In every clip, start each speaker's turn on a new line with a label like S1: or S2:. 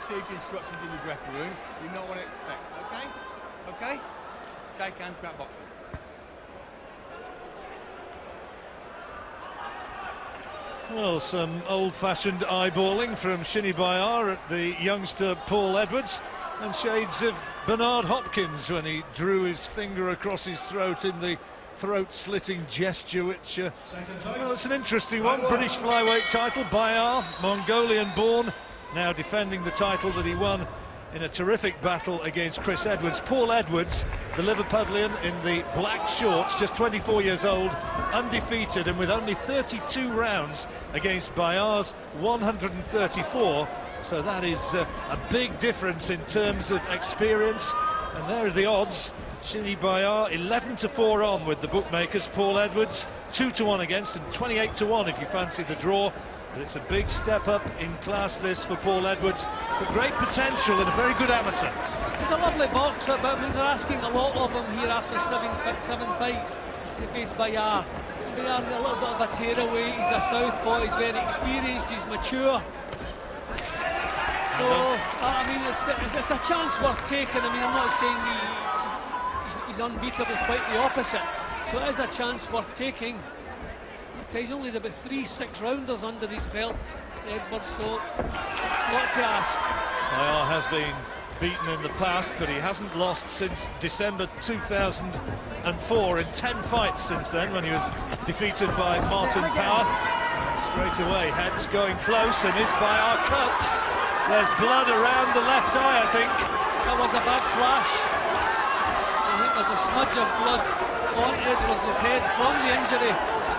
S1: Received instructions in the dressing room. You know what to expect. Okay? Okay? Shake hands, crap boxing.
S2: Well, some old-fashioned eyeballing from Shinny Bayar at the youngster Paul Edwards, and shades of Bernard Hopkins when he drew his finger across his throat in the throat-slitting gesture, which, well, it's an interesting one. British flyweight title, Bayar, Mongolian-born, now defending the title that he won in a terrific battle against Chris Edwards. Paul Edwards, the Liverpudlian in the black shorts, just 24 years old, undefeated, and with only 32 rounds against Bayar's 134. So that is a big difference in terms of experience. And there are the odds. Shinny Bayar 11-4 on with the bookmakers. Paul Edwards 2-1 against, and 28-1 if you fancy the draw. But it's a big step up in class, this, for Paul Edwards, but great potential and a very good amateur.
S3: He's a lovely boxer, but I mean, they're asking a lot of him here after seven fights to face Bayar. Bayar a little bit of a tearaway. He's a southpaw, he's very experienced, he's mature. So, I mean, it's a chance worth taking. I mean, I'm not saying he's unbeatable, quite the opposite. So it is a chance worth taking. He's only about 3 6-rounders under his belt, Edwards, so not to ask.
S2: Bayar has been beaten in the past, but he hasn't lost since December 2004, in 10 fights since then, when he was defeated by Martin Power. Straight away, heads going close, and is Bayar cut? There's blood around the left eye, I think.
S3: That was a bad clash. I think there's a smudge of blood on Edwards' head from the injury.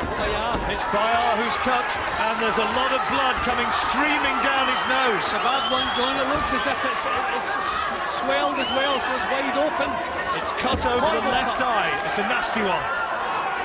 S3: Bayar.
S2: It's Bayar who's cut, and there's a lot of blood coming streaming down his nose.
S3: It's a bad one, John. It looks as if it's swelled as well, so it's wide open.
S2: It's cut over the left eye. It's a nasty one.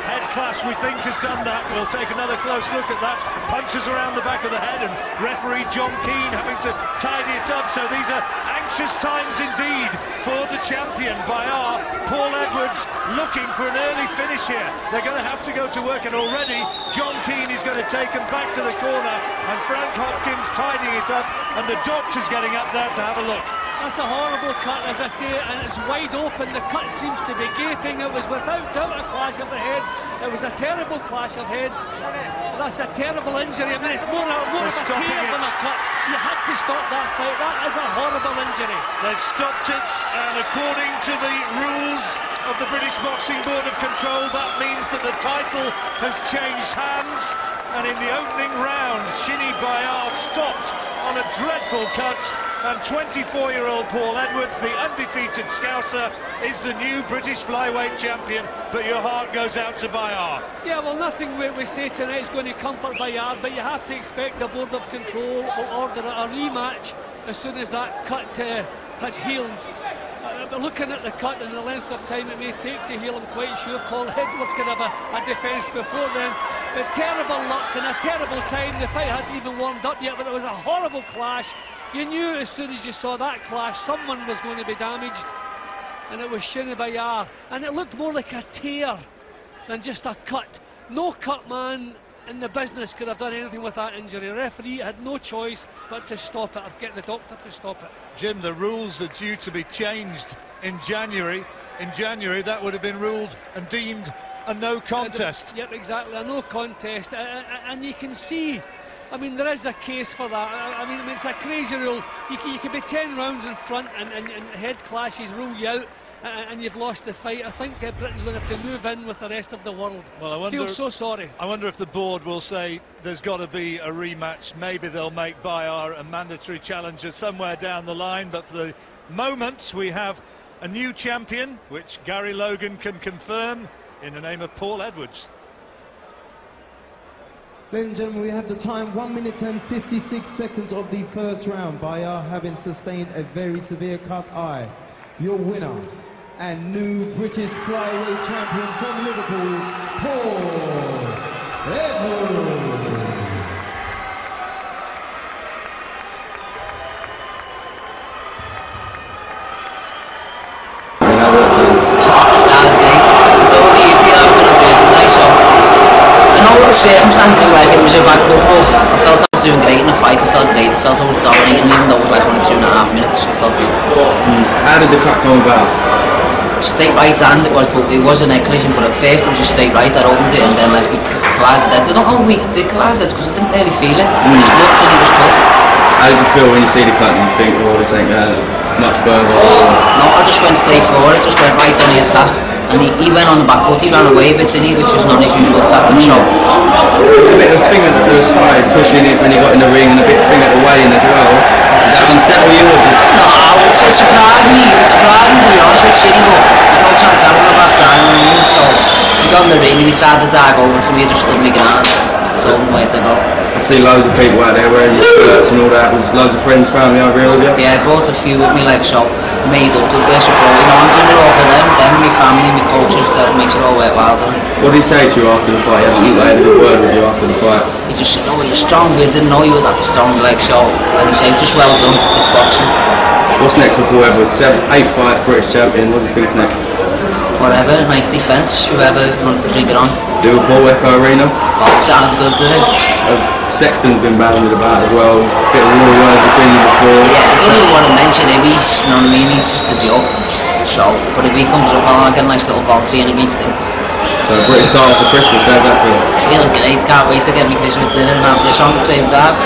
S2: Head clash, we think, has done that. We'll take another close look at that. Punches around the back of the head, and referee John Keane having to tidy it up. So these are anxious times indeed for the champion, Bayar. Paul Edwards looking for an early finish here. They're going to have to go to work, and already John Keane is going to take him back to the corner, and Frank Hopkins tidying it up, and the doctor's getting up there to have a look.
S3: That's a horrible cut, as I say, and it's wide open. The cut seems to be gaping. It was without doubt a clash of the heads. It was a terrible clash of heads. That's a terrible injury. I mean, it's more of a tear than a cut. You had to stop that fight. That is a horrible injury.
S2: They've stopped it, and according to the rules of the British Boxing Board of Control, that means that the title has changed hands. And in the opening round, Shinny Bayar stopped on a dreadful cut, and 24-year-old Paul Edwards, the undefeated Scouser, is the new British flyweight champion. But your heart goes out to Bayar.
S3: Yeah, well, nothing we say tonight is going to comfort Bayar, but you have to expect the Board of Control will order a rematch as soon as that cut has healed. But looking at the cut and the length of time it may take to heal, I'm quite sure Paul Edwards could have a defence before then. But terrible luck and a terrible time. The fight hadn't even warmed up yet, but it was a horrible clash. You knew as soon as you saw that clash someone was going to be damaged, and it was Shinny Bayar, and it looked more like a tear than just a cut. No cut man in the business could have done anything with that injury. The referee had no choice but to stop it, or get the doctor to stop it.
S2: Jim, the rules are due to be changed in January. In January, that would have been ruled and deemed a no contest.
S3: Yep, exactly, a no contest. And you can see, I mean, there is a case for that. I mean, it's a crazy rule. You can be 10 rounds in front, and head clashes rule you out, and you've lost the fight. I think Britain's going to have to move in with the rest of the world. Well, I feel so sorry.
S2: I wonder if the board will say there's got to be a rematch. Maybe they'll make Bayar a mandatory challenger somewhere down the line. But for the moment, we have a new champion, which Gary Logan can confirm, in the name of Paul Edwards.
S4: Ladies and gentlemen, we have the time, 1 minute and 56 seconds of the first round. Bayar having sustained a very severe cut eye. Your winner and new British flyweight champion from Liverpool, Paul Edwards.
S5: Circumstances, like it was a bad couple. I felt I was doing great in the fight. I felt great. I felt I was dominating, even though it was like only 2.5 minutes. I felt good.
S6: How did the cut come about?
S5: Straight right hand it was, but it wasn't a collision. But at first it was just straight right that opened it, and then like we collided heads. I don't know if we did collide heads because I didn't really feel it. We just looked and he was cut.
S6: How did you feel when you see the cut? Did you think, oh, this ain't much further?
S5: No, I just went straight forward. I just went right on the attack. And he went on the back foot, he ran away a bit, didn't he, which is not his usual tactic, so...
S6: There was a bit of a thing at the side, pushing it when he got in the ring, and a bit of thing at the weigh-in as well. Did that unsettle you, or just...
S5: No, it surprised me, to be honest with City, but there's no chance I'm going to back down, you know what I mean, so... He got in the ring and he started to dive over to me, I just stood my ground, told him where to go.
S6: I see loads of people out there wearing your shirts and all that. There's loads of friends, family over here with you?
S5: Yeah, I brought a few with me, like, so made up to their support. You know, I'm doing it all for them, my family, my coaches, that makes it all worthwhile.
S6: What did he say to you after the fight? He hasn't had a good word with you after the fight?
S5: He just said, oh, you're strong, I didn't know you were that strong, like, so. And he said, just well done, it's boxing.
S6: What's next for Paul Edwards? 8th fight, British champion, what do you think's next?
S5: Whatever, nice defence, whoever wants to bring it on.
S6: Liverpool, Echo Arena?
S5: Oh, it sounds good, doesn't it?
S6: Sexton's been banded about as well. Bit of a little word between you before.
S5: Yeah, I don't even want to mention him, you know what I mean, he's just a joke. So, but if he comes up, I'll get a nice little volley in against him.
S6: So the British title for Christmas, how's that feel?
S5: Feels great, can't wait to get me Christmas dinner and have this on at the same time.